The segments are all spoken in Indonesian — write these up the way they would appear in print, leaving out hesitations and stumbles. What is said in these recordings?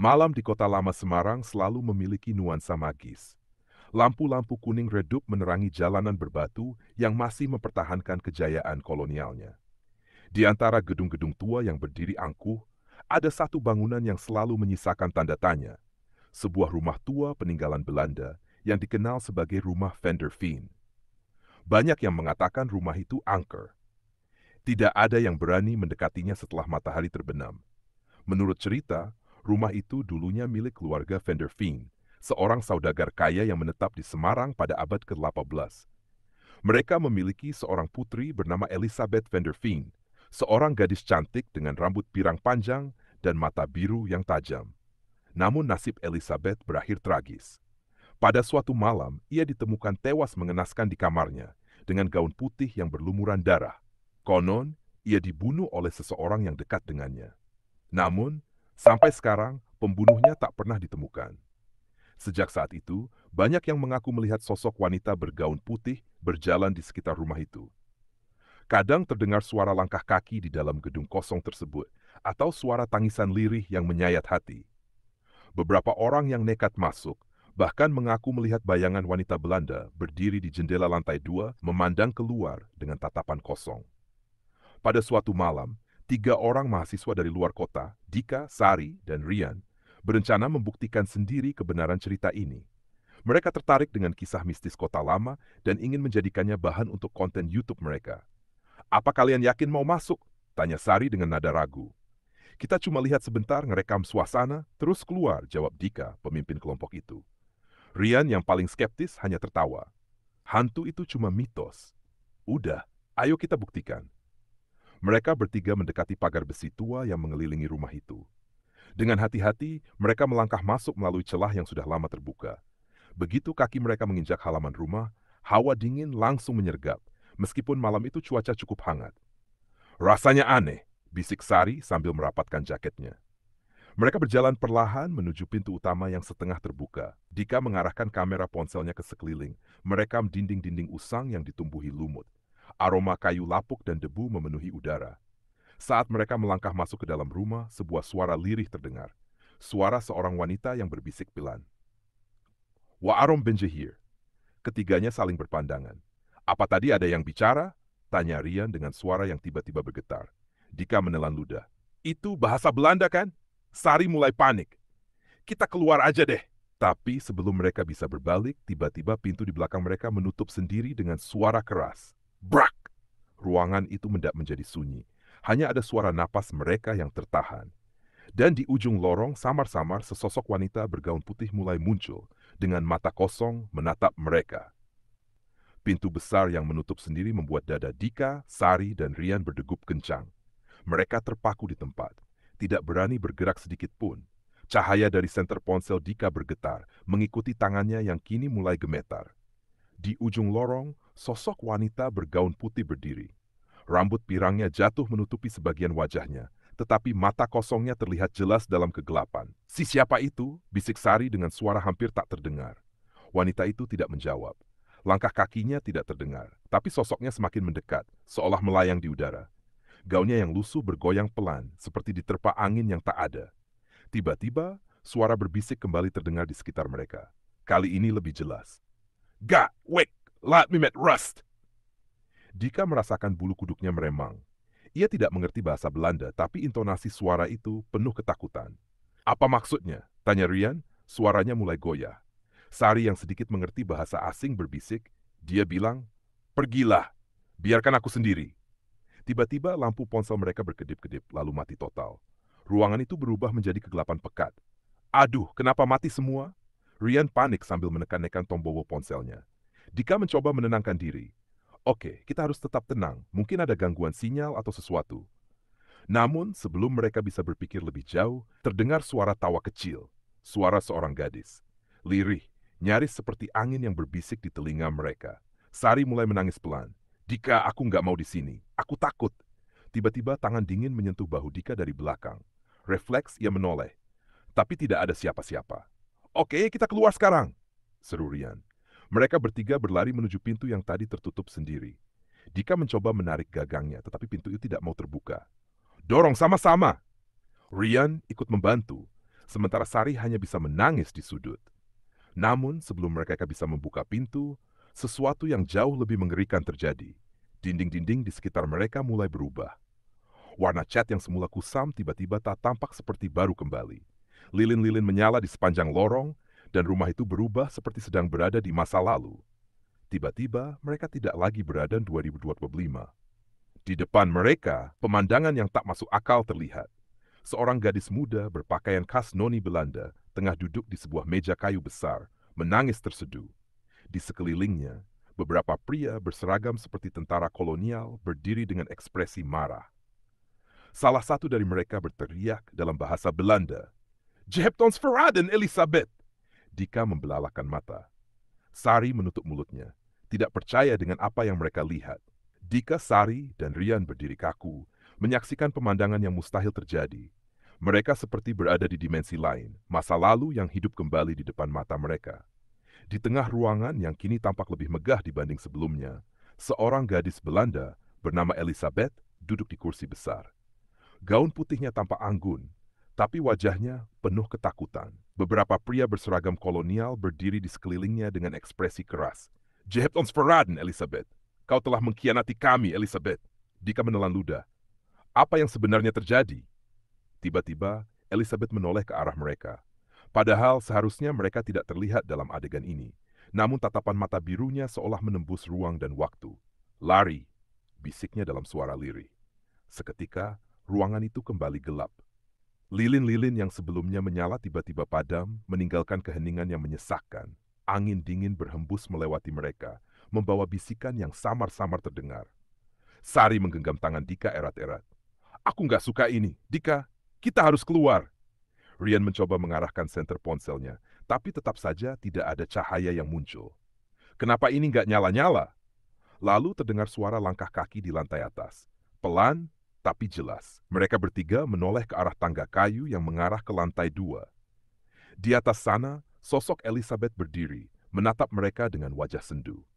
Malam di kota lama Semarang selalu memiliki nuansa magis. Lampu-lampu kuning redup menerangi jalanan berbatu yang masih mempertahankan kejayaan kolonialnya. Di antara gedung-gedung tua yang berdiri angkuh, ada satu bangunan yang selalu menyisakan tanda tanya. Sebuah rumah tua peninggalan Belanda yang dikenal sebagai rumah Van der Veen. Banyak yang mengatakan rumah itu angker. Tidak ada yang berani mendekatinya setelah matahari terbenam. Menurut cerita, rumah itu dulunya milik keluarga Van der Veen, seorang saudagar kaya yang menetap di Semarang pada abad ke-18. Mereka memiliki seorang putri bernama Elizabeth Van der Veen, seorang gadis cantik dengan rambut pirang panjang dan mata biru yang tajam. Namun nasib Elizabeth berakhir tragis. Pada suatu malam, ia ditemukan tewas mengenaskan di kamarnya dengan gaun putih yang berlumuran darah. Konon, ia dibunuh oleh seseorang yang dekat dengannya. Namun, sampai sekarang pembunuhnya tak pernah ditemukan. Sejak saat itu, banyak yang mengaku melihat sosok wanita bergaun putih berjalan di sekitar rumah itu. Kadang terdengar suara langkah kaki di dalam gedung kosong tersebut, atau suara tangisan lirih yang menyayat hati. Beberapa orang yang nekat masuk, bahkan mengaku melihat bayangan wanita Belanda berdiri di jendela lantai 2 memandang keluar dengan tatapan kosong. Pada suatu malam, 3 orang mahasiswa dari luar kota, Dika, Sari, dan Rian, berencana membuktikan sendiri kebenaran cerita ini. Mereka tertarik dengan kisah mistis kota lama dan ingin menjadikannya bahan untuk konten YouTube mereka. "Apa kalian yakin mau masuk?" tanya Sari dengan nada ragu. "Kita cuma lihat sebentar ngerekam suasana, terus keluar," jawab Dika, pemimpin kelompok itu. Rian yang paling skeptis hanya tertawa. "Hantu itu cuma mitos. Udah, ayo kita buktikan." Mereka bertiga mendekati pagar besi tua yang mengelilingi rumah itu. Dengan hati-hati, mereka melangkah masuk melalui celah yang sudah lama terbuka. Begitu kaki mereka menginjak halaman rumah, hawa dingin langsung menyergap, meskipun malam itu cuaca cukup hangat. "Rasanya aneh," bisik Sari sambil merapatkan jaketnya. Mereka berjalan perlahan menuju pintu utama yang setengah terbuka. Dika mengarahkan kamera ponselnya ke sekeliling, merekam dinding-dinding usang yang ditumbuhi lumut. Aroma kayu lapuk dan debu memenuhi udara. Saat mereka melangkah masuk ke dalam rumah, sebuah suara lirih terdengar. Suara seorang wanita yang berbisik pelan. "Wa Arom Benjehir." Ketiganya saling berpandangan. "Apa tadi ada yang bicara?" tanya Rian dengan suara yang tiba-tiba bergetar. Dika menelan ludah. "Itu bahasa Belanda kan?" Sari mulai panik. "Kita keluar aja deh." Tapi sebelum mereka bisa berbalik, tiba-tiba pintu di belakang mereka menutup sendiri dengan suara keras. Brak! Ruangan itu menjadi sunyi. Hanya ada suara napas mereka yang tertahan. Dan di ujung lorong samar-samar sesosok wanita bergaun putih mulai muncul dengan mata kosong menatap mereka. Pintu besar yang menutup sendiri membuat dada Dika, Sari, dan Rian berdegup kencang. Mereka terpaku di tempat, tidak berani bergerak sedikit pun. Cahaya dari senter ponsel Dika bergetar, mengikuti tangannya yang kini mulai gemetar. Di ujung lorong, sosok wanita bergaun putih berdiri. Rambut pirangnya jatuh menutupi sebagian wajahnya, tetapi mata kosongnya terlihat jelas dalam kegelapan. "Si siapa itu?" bisik Sari dengan suara hampir tak terdengar. Wanita itu tidak menjawab. Langkah kakinya tidak terdengar, tapi sosoknya semakin mendekat, seolah melayang di udara. Gaunnya yang lusuh bergoyang pelan, seperti diterpa angin yang tak ada. Tiba-tiba, suara berbisik kembali terdengar di sekitar mereka. Kali ini lebih jelas. "Ga, wek, let me met rust." Dika merasakan bulu kuduknya meremang. Ia tidak mengerti bahasa Belanda, tapi intonasi suara itu penuh ketakutan. "Apa maksudnya?" tanya Rian, suaranya mulai goyah. Sari yang sedikit mengerti bahasa asing berbisik, dia bilang, "Pergilah, biarkan aku sendiri." Tiba-tiba lampu ponsel mereka berkedip-kedip, lalu mati total. Ruangan itu berubah menjadi kegelapan pekat. "Aduh, kenapa mati semua?" Rian panik sambil menekan-nekan tombol ponselnya. Dika mencoba menenangkan diri. "Oke, kita harus tetap tenang, mungkin ada gangguan sinyal atau sesuatu." Namun, sebelum mereka bisa berpikir lebih jauh, terdengar suara tawa kecil. Suara seorang gadis. Lirih, nyaris seperti angin yang berbisik di telinga mereka. Sari mulai menangis pelan. "Dika, aku nggak mau di sini. Aku takut." Tiba-tiba tangan dingin menyentuh bahu Dika dari belakang. Refleks ia menoleh. Tapi tidak ada siapa-siapa. "Oke, kita keluar sekarang," seru Rian. Mereka bertiga berlari menuju pintu yang tadi tertutup sendiri. Dika mencoba menarik gagangnya, tetapi pintu itu tidak mau terbuka. "Dorong sama-sama!" Rian ikut membantu. sementara Sari hanya bisa menangis di sudut. Namun, sebelum mereka bisa membuka pintu, sesuatu yang jauh lebih mengerikan terjadi. Dinding-dinding di sekitar mereka mulai berubah. Warna cat yang semula kusam tiba-tiba tak tampak seperti baru kembali. Lilin-lilin menyala di sepanjang lorong, dan rumah itu berubah seperti sedang berada di masa lalu. Tiba-tiba, mereka tidak lagi berada di 2025. Di depan mereka, pemandangan yang tak masuk akal terlihat. Seorang gadis muda berpakaian khas noni Belanda tengah duduk di sebuah meja kayu besar, menangis terseduh. Di sekelilingnya, beberapa pria berseragam seperti tentara kolonial berdiri dengan ekspresi marah. Salah satu dari mereka berteriak dalam bahasa Belanda, "Je hebt ons verraden, Elisabeth!" Dika membelalakan mata. Sari menutup mulutnya, tidak percaya dengan apa yang mereka lihat. Dika, Sari, dan Rian berdiri kaku, menyaksikan pemandangan yang mustahil terjadi. Mereka seperti berada di dimensi lain, masa lalu yang hidup kembali di depan mata mereka. Di tengah ruangan yang kini tampak lebih megah dibanding sebelumnya, seorang gadis Belanda bernama Elisabeth duduk di kursi besar. Gaun putihnya tampak anggun, tapi wajahnya penuh ketakutan. Beberapa pria berseragam kolonial berdiri di sekelilingnya dengan ekspresi keras. "Je hebt ons verraden, Elisabeth. Kau telah mengkhianati kami, Elisabeth." Dika menelan ludah. Apa yang sebenarnya terjadi? Tiba-tiba, Elizabeth menoleh ke arah mereka. Padahal seharusnya mereka tidak terlihat dalam adegan ini. Namun tatapan mata birunya seolah menembus ruang dan waktu. "Lari," bisiknya dalam suara lirih. Seketika, ruangan itu kembali gelap. Lilin-lilin yang sebelumnya menyala tiba-tiba padam, meninggalkan keheningan yang menyesakkan. Angin dingin berhembus melewati mereka, membawa bisikan yang samar-samar terdengar. Sari menggenggam tangan Dika erat-erat. "Aku nggak suka ini. Dika, kita harus keluar." Rian mencoba mengarahkan senter ponselnya, tapi tetap saja tidak ada cahaya yang muncul. "Kenapa ini nggak nyala-nyala?" Lalu terdengar suara langkah kaki di lantai atas. Pelan, tapi jelas. Mereka bertiga menoleh ke arah tangga kayu yang mengarah ke lantai 2. Di atas sana, sosok Elizabeth berdiri, menatap mereka dengan wajah sendu.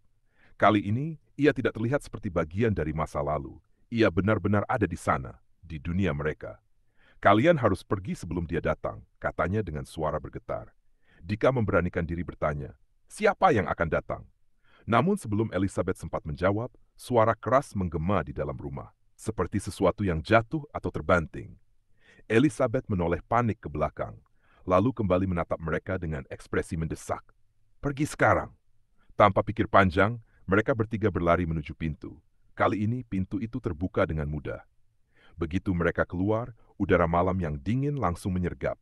Kali ini, ia tidak terlihat seperti bagian dari masa lalu. Ia benar-benar ada di sana, di dunia mereka. "Kalian harus pergi sebelum dia datang," katanya dengan suara bergetar. Dika memberanikan diri bertanya, "Siapa yang akan datang?" Namun sebelum Elizabeth sempat menjawab, suara keras menggema di dalam rumah, seperti sesuatu yang jatuh atau terbanting. Elizabeth menoleh panik ke belakang, lalu kembali menatap mereka dengan ekspresi mendesak. "Pergi sekarang." Tanpa pikir panjang, mereka bertiga berlari menuju pintu. Kali ini pintu itu terbuka dengan mudah. Begitu mereka keluar, udara malam yang dingin langsung menyergap.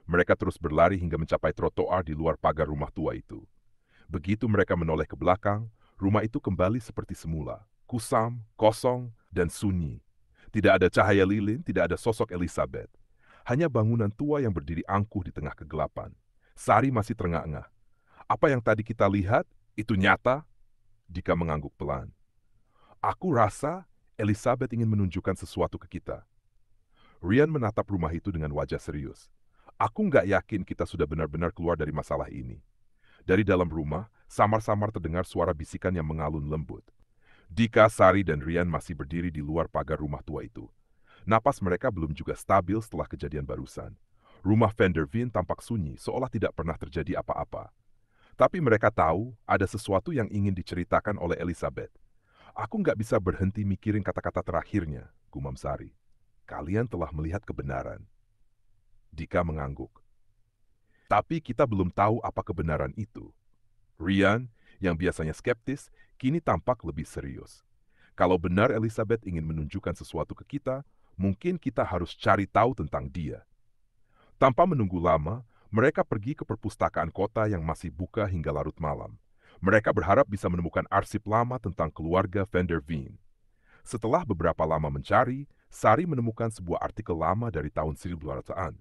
Mereka terus berlari hingga mencapai trotoar di luar pagar rumah tua itu. Begitu mereka menoleh ke belakang, rumah itu kembali seperti semula. Kusam, kosong, dan sunyi. Tidak ada cahaya lilin, tidak ada sosok Elizabeth. Hanya bangunan tua yang berdiri angkuh di tengah kegelapan. Sari masih terengah-engah. "Apa yang tadi kita lihat, itu nyata?" Dika mengangguk pelan. "Aku rasa Elizabeth ingin menunjukkan sesuatu ke kita." Rian menatap rumah itu dengan wajah serius. "Aku nggak yakin kita sudah benar-benar keluar dari masalah ini." Dari dalam rumah, samar-samar terdengar suara bisikan yang mengalun lembut. Dika, Sari, dan Rian masih berdiri di luar pagar rumah tua itu. Napas mereka belum juga stabil setelah kejadian barusan. Rumah Van der Veen tampak sunyi, seolah tidak pernah terjadi apa-apa. Tapi mereka tahu ada sesuatu yang ingin diceritakan oleh Elizabeth. "Aku nggak bisa berhenti mikirin kata-kata terakhirnya," gumam Sari. "Kalian telah melihat kebenaran." Dika mengangguk. "Tapi kita belum tahu apa kebenaran itu." Rian, yang biasanya skeptis, kini tampak lebih serius. "Kalau benar Elizabeth ingin menunjukkan sesuatu ke kita, mungkin kita harus cari tahu tentang dia." Tanpa menunggu lama, mereka pergi ke perpustakaan kota yang masih buka hingga larut malam. Mereka berharap bisa menemukan arsip lama tentang keluarga Van der Veen. Setelah beberapa lama mencari, Sari menemukan sebuah artikel lama dari tahun 1200-an.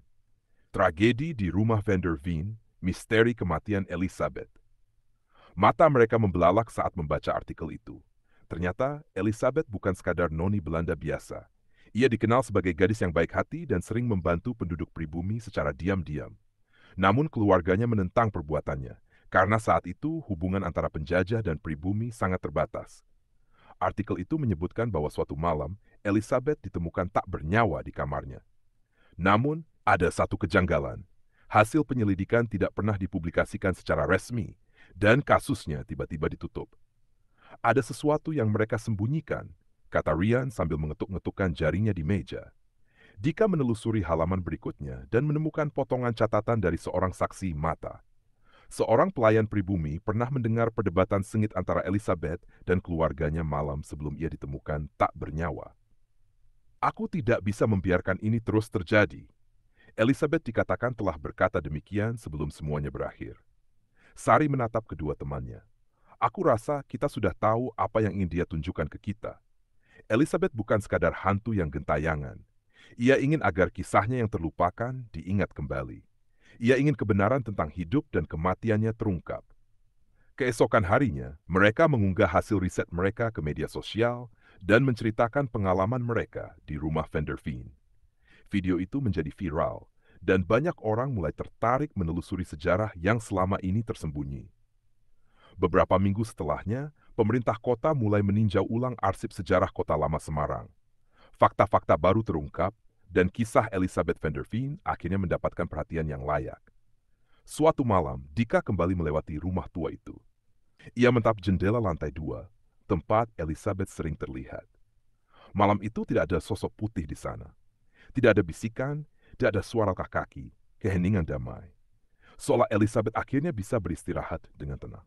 "Tragedi di Rumah Van der Veen, Misteri Kematian Elizabeth." Mata mereka membelalak saat membaca artikel itu. Ternyata Elizabeth bukan sekadar noni Belanda biasa. Ia dikenal sebagai gadis yang baik hati dan sering membantu penduduk pribumi secara diam-diam. Namun keluarganya menentang perbuatannya, karena saat itu hubungan antara penjajah dan pribumi sangat terbatas. Artikel itu menyebutkan bahwa suatu malam, Elizabeth ditemukan tak bernyawa di kamarnya. Namun, ada satu kejanggalan. Hasil penyelidikan tidak pernah dipublikasikan secara resmi, dan kasusnya tiba-tiba ditutup. Ada sesuatu yang mereka sembunyikan, kata Ryan sambil mengetuk-ngetukkan jarinya di meja. Dika menelusuri halaman berikutnya dan menemukan potongan catatan dari seorang saksi mata. Seorang pelayan pribumi pernah mendengar perdebatan sengit antara Elizabeth dan keluarganya malam sebelum ia ditemukan tak bernyawa. Aku tidak bisa membiarkan ini terus terjadi. Elizabeth dikatakan telah berkata demikian sebelum semuanya berakhir. Sari menatap kedua temannya. Aku rasa kita sudah tahu apa yang ingin dia tunjukkan ke kita. Elizabeth bukan sekadar hantu yang gentayangan. Ia ingin agar kisahnya yang terlupakan diingat kembali. Ia ingin kebenaran tentang hidup dan kematiannya terungkap. Keesokan harinya, mereka mengunggah hasil riset mereka ke media sosial dan menceritakan pengalaman mereka di rumah Van der Veen. Video itu menjadi viral, dan banyak orang mulai tertarik menelusuri sejarah yang selama ini tersembunyi. Beberapa minggu setelahnya, pemerintah kota mulai meninjau ulang arsip sejarah kota lama Semarang. Fakta-fakta baru terungkap, dan kisah Elizabeth Van der Veen akhirnya mendapatkan perhatian yang layak. Suatu malam, Dika kembali melewati rumah tua itu. Ia mentap jendela lantai 2, tempat Elizabeth sering terlihat. Malam itu tidak ada sosok putih di sana. Tidak ada bisikan, tidak ada suara kaki, keheningan damai. Seolah Elizabeth akhirnya bisa beristirahat dengan tenang.